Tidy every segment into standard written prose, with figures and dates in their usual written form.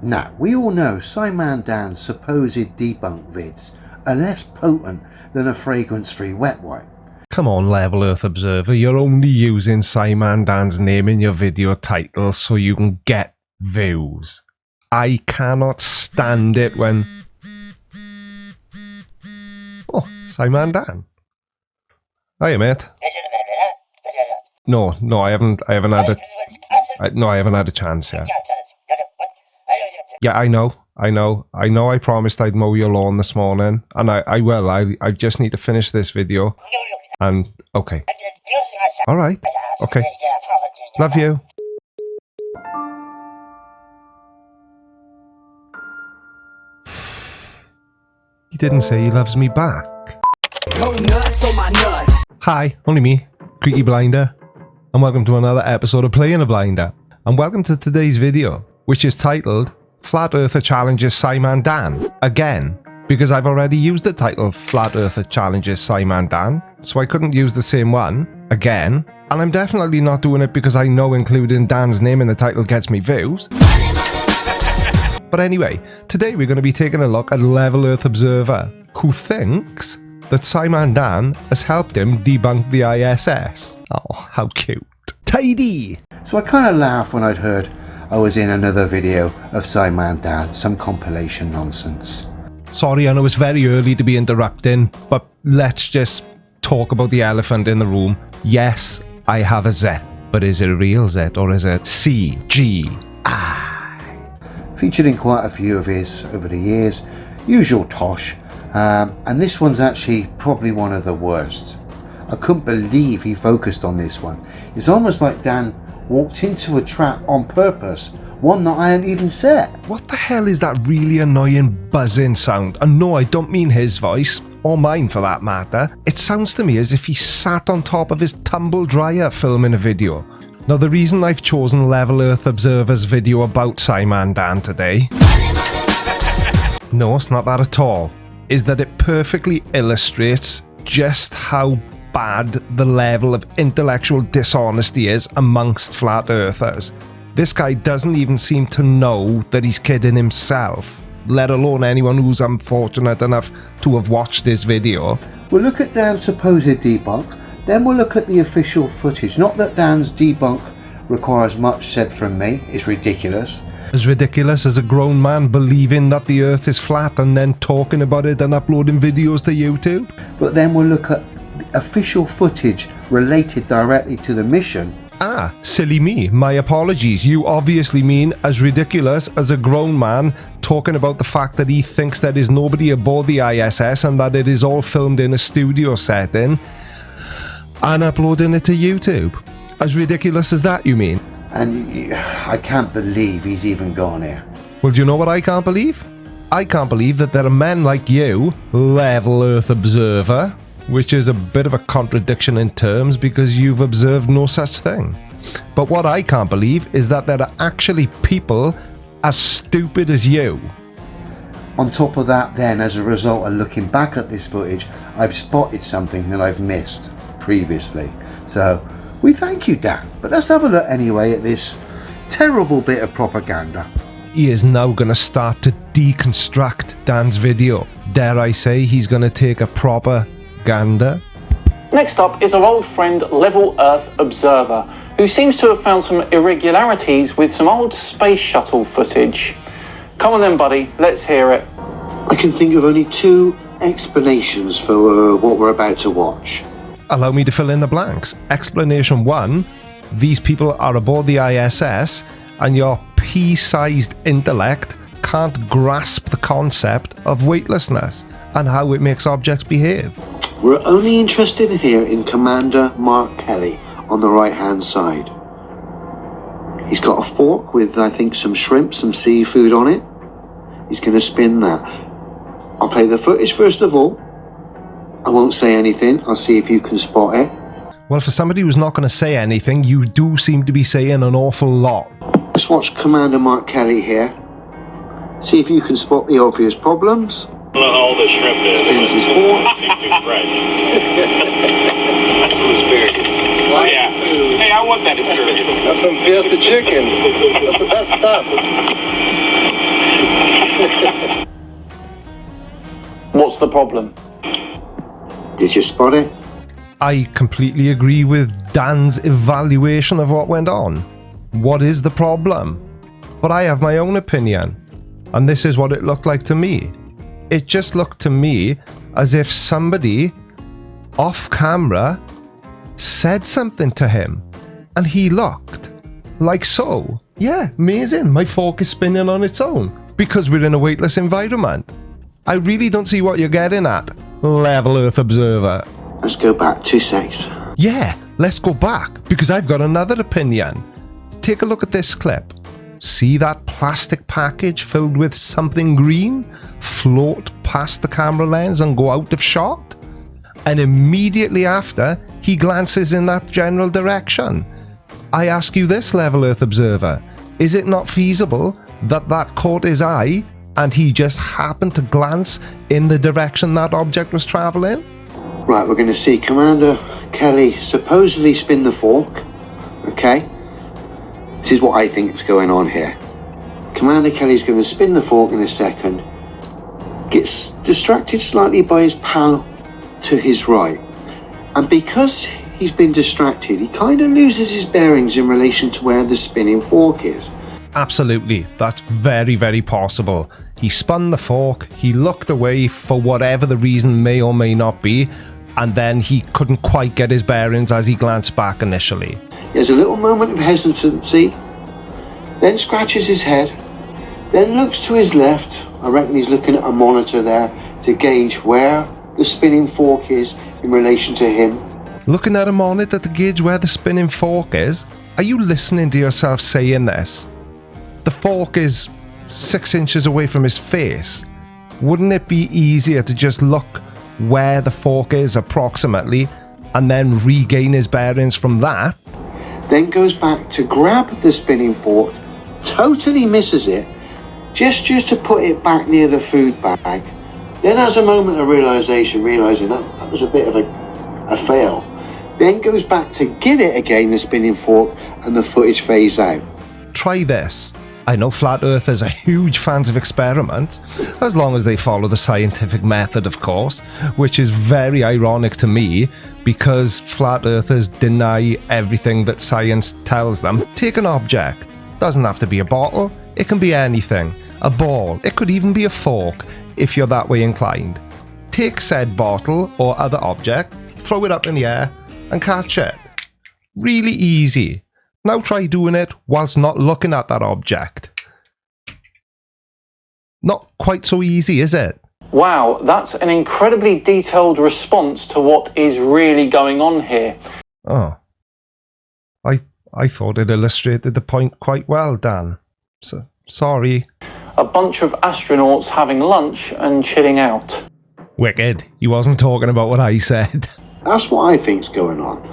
Now, we all know Scimandan's supposed debunk vids are less potent than a fragrance-free wet wipe. Come on, Level Earth Observer, you're only using Scimandan's name in your video title so you can get views. I cannot stand it when... Oh, Scimandan. Hiya, mate. No, I haven't had a chance yet. Yeah, I know. I promised I'd mow your lawn this morning, and I will. I just need to finish this video. And, okay. Alright, okay. Love you. He didn't say he loves me back. Go nuts on my nuts. Hi, only me, Creaky Blinder, and welcome to another episode of Playing a Blinder. And welcome to today's video, which is titled Flat Earther Challenges Scimandan again, because I've already used the title Flat Earther Challenges Scimandan, so I couldn't use the same one again, and I'm definitely not doing it because I know including Dan's name in the title gets me views. But anyway, today we're going to be taking a look at Level Earth Observer, who thinks that Scimandan has helped him debunk the ISS. Oh, how cute. Tidy! So I kind of laughed when I'd heard I was in another video of Scimandan, some compilation nonsense. Sorry, I know it's very early to be interrupting, but let's just talk about the elephant in the room. Yes, I have a Z, but is it a real Z or is it CGI? Featured in quite a few of his over the years, usual tosh, and this one's actually probably one of the worst. I couldn't believe he focused on this one. It's almost like Dan walked into a trap on purpose, one that I hadn't even set. What the hell is that really annoying buzzing sound? And no, I don't mean his voice, or mine for that matter. It sounds to me as if he sat on top of his tumble dryer filming a video. Now, the reason I've chosen Level Earth Observer's video about Scimandan today, no, it's not that at all, is that it perfectly illustrates just how bad the level of intellectual dishonesty is amongst flat earthers. This guy doesn't even seem to know that he's kidding himself, let alone anyone who's unfortunate enough to have watched this video. We'll look at Dan's supposed debunk, then we'll look at the official footage. Not that Dan's debunk requires much said from me, it's ridiculous. As ridiculous as a grown man believing that the earth is flat and then talking about it and uploading videos to YouTube. But then we'll look at the official footage related directly to the mission. Ah, silly me, my apologies. You obviously mean as ridiculous as a grown man talking about the fact that he thinks there is nobody aboard the ISS and that it is all filmed in a studio setting and uploading it to YouTube. As ridiculous as that, you mean? And I can't believe he's even gone here. Well, do you know what I can't believe? I can't believe that there are men like you, Level Earth Observer, which is a bit of a contradiction in terms because you've observed no such thing. But what I can't believe is that there are actually people as stupid as you. On top of that then, as a result of looking back at this footage, I've spotted something that I've missed previously. So, we thank you, Dan. But let's have a look anyway at this terrible bit of propaganda. He is now going to start to deconstruct Dan's video. Dare I say he's going to take a proper gander? Next up is our old friend Level Earth Observer, who seems to have found some irregularities with some old space shuttle footage. Come on then, buddy, let's hear it. I can think of only two explanations for what we're about to watch. Allow me to fill in the blanks. Explanation 1, these people are aboard the ISS and your pea-sized intellect can't grasp the concept of weightlessness and how it makes objects behave. We're only interested here in Commander Mark Kelly on the right hand side. He's got a fork with, I think, some shrimp, some seafood on it. He's going to spin that. I'll play the footage first of all. I won't say anything. I'll see if you can spot it. Well, for somebody who's not going to say anything, you do seem to be saying an awful lot. Let's watch Commander Mark Kelly here. See if you can spot the obvious problems. All the shrimp is. Spins his fork. Too fresh. Oh, yeah. Hey, I want that experience. That's some filthy chicken. That's the best stuff. What's the problem? Did you spot it? I completely agree with Dan's evaluation of what went on. What is the problem? But I have my own opinion, and this is what it looked like to me. It just looked to me as if somebody off camera said something to him, and he looked like so. Yeah, amazing. My fork is spinning on its own because we're in a weightless environment. I really don't see what you're getting at, Level Earth Observer. Let's go back 2 secs. Yeah, let's go back because I've got another opinion. Take a look at this clip. See that plastic package filled with something green float past the camera lens and go out of shot? And immediately after, he glances in that general direction. I ask you this, Level Earth Observer, is it not feasible that that caught his eye and he just happened to glance in the direction that object was travelling? Right, we're going to see Commander Kelly supposedly spin the fork. Okay? This is what I think is going on here. Commander Kelly's going to spin the fork in a second. Gets distracted slightly by his pal to his right. And because he's been distracted, he kind of loses his bearings in relation to where the spinning fork is. Absolutely, that's very, very possible. He spun the fork, he looked away for whatever the reason may or may not be, and then he couldn't quite get his bearings as he glanced back initially. There's a little moment of hesitancy, then scratches his head, then looks to his left. I reckon he's looking at a monitor there to gauge where the spinning fork is in relation to him. Looking at a monitor to gauge where the spinning fork is? Are you listening to yourself saying this? The fork is 6 inches away from his face. Wouldn't it be easier to just look where the fork is approximately and then regain his bearings from that? Then goes back to grab the spinning fork, totally misses it, gestures to put it back near the food bag, then has a moment of realising that was a bit of a fail, then goes back to get it again, the spinning fork, and the footage fades out. Try this. I know flat earthers are huge fans of experiments, as long as they follow the scientific method, of course, which is very ironic to me because flat earthers deny everything that science tells them. Take an object. Doesn't have to be a bottle, it can be anything. A ball, it could even be a fork if you're that way inclined. Take said bottle or other object, throw it up in the air and catch it. Really easy. Now try doing it whilst not looking at that object. Not quite so easy, is it? Wow, that's an incredibly detailed response to what is really going on here. Oh. I thought it illustrated the point quite well, Dan. So, sorry. A bunch of astronauts having lunch and chilling out. Wicked. He wasn't talking about what I said. That's what I think's going on.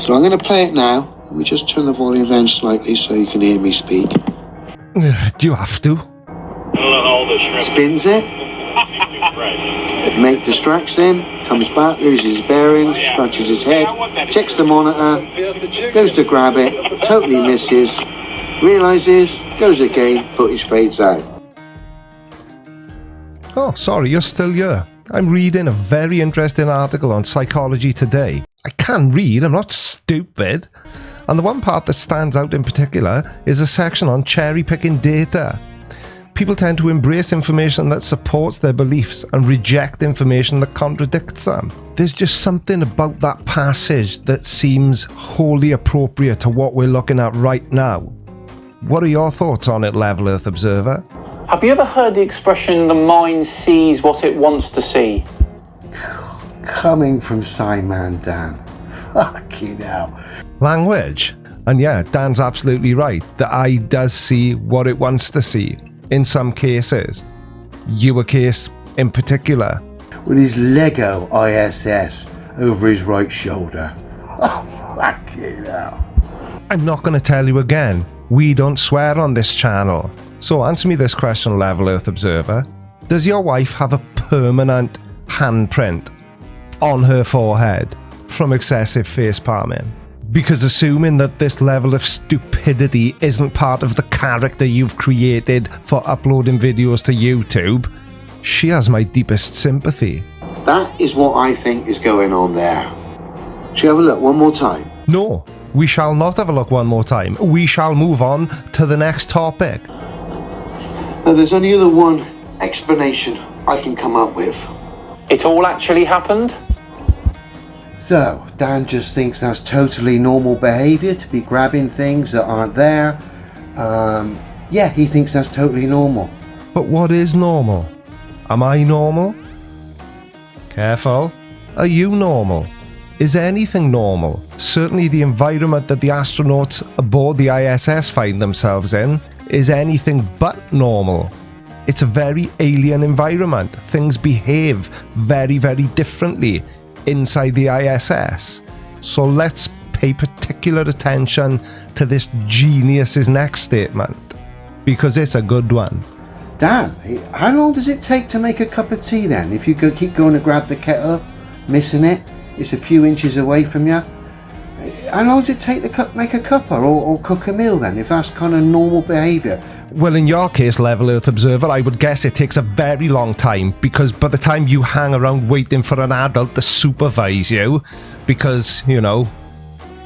So I'm going to play it now. Let me just turn the volume down slightly so you can hear me speak. Do you have to? All the shrimp. Spins it. Right. Mate distracts him, comes back, loses his bearings, scratches his head, checks the monitor, goes to grab it, totally misses, realises, goes again, footage fades out. Oh, sorry, you're still here. I'm reading a very interesting article on Psychology Today. I can read, I'm not stupid. And the one part that stands out in particular is a section on cherry-picking data. People tend to embrace information that supports their beliefs and reject information that contradicts them. There's just something about that passage that seems wholly appropriate to what we're looking at right now. What are your thoughts on it, Level Earth Observer? Have you ever heard the expression, the mind sees what it wants to see? Coming from Scimandan. Fucking hell. Language. And yeah, Dan's absolutely right. The eye does see what it wants to see. In some cases. Your case in particular. With his Lego ISS over his right shoulder. Oh, fucking hell. I'm not going to tell you again. We don't swear on this channel. So answer me this question, Level Earth Observer. Does your wife have a permanent handprint on her forehead from excessive face palming? Because assuming that this level of stupidity isn't part of the character you've created for uploading videos to YouTube, she has my deepest sympathy. That is what I think is going on there. Shall we have a look one more time? No, we shall not have a look one more time. We shall move on to the next topic. Now, there's only the one explanation I can come up with. It all actually happened? So, Dan just thinks that's totally normal behaviour to be grabbing things that aren't there. Yeah, he thinks that's totally normal. But what is normal? Am I normal? Careful. Are you normal? Is anything normal? Certainly the environment that the astronauts aboard the ISS find themselves in is anything but normal. It's a very alien environment. Things behave very, very differently inside the ISS. So let's pay particular attention to this genius's next statement, because it's a good one. Dan, how long does it take to make a cup of tea then? If you keep going to grab the kettle, missing it, it's a few inches away from you. How long does it take to make a cuppa or cook a meal then, if that's kind of normal behaviour? Well, in your case, Level Earth Observer, I would guess it takes a very long time, because by the time you hang around waiting for an adult to supervise you, because, you know,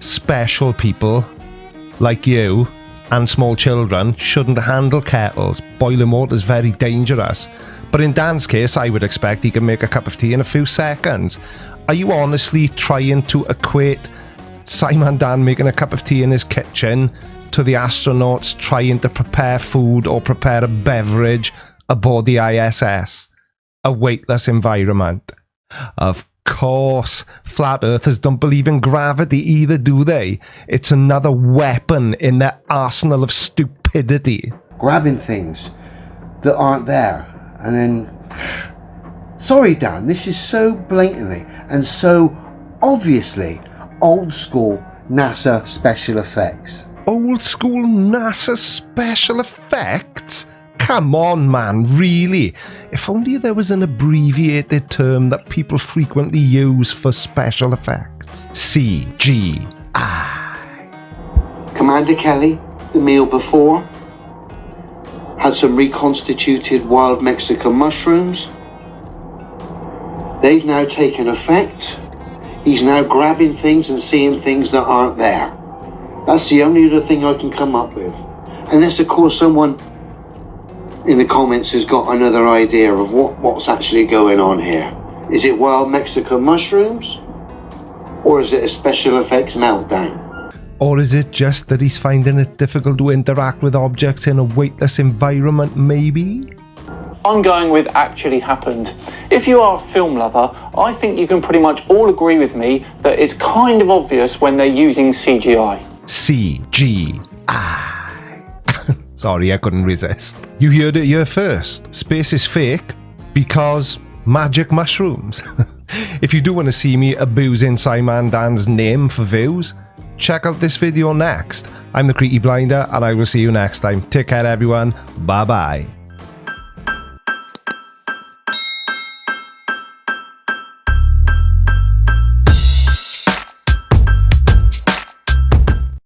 special people like you and small children shouldn't handle kettles. Boiling water is very dangerous. But in Dan's case, I would expect he can make a cup of tea in a few seconds. Are you honestly trying to equate Scimandan making a cup of tea in his kitchen to the astronauts trying to prepare food or prepare a beverage aboard the ISS? A weightless environment. Of course, flat earthers don't believe in gravity either, do they? It's another weapon in their arsenal of stupidity. Grabbing things that aren't there, and then... Sorry, Dan, this is so blatantly and so obviously old school NASA special effects. Old school NASA special effects? Come on, man, really? If only there was an abbreviated term that people frequently use for special effects. CGI. Commander Kelly, the meal before, had some reconstituted wild Mexican mushrooms. They've now taken effect. He's now grabbing things and seeing things that aren't there. That's the only other thing I can come up with. Unless, of course, someone in the comments has got another idea of what's actually going on here. Is it wild Mexican mushrooms? Or is it a special effects meltdown? Or is it just that he's finding it difficult to interact with objects in a weightless environment, maybe? I'm going with actually happened. If you are a film lover, I think you can pretty much all agree with me that it's kind of obvious when they're using CGI. CGI. Sorry, I couldn't resist. You heard it here first. Space is fake because magic mushrooms. If you do want to see me abusing Scimandan's name for views, check out this video next. I'm the Creaky Blinder, and I will see you next time. Take care, everyone. Bye-bye.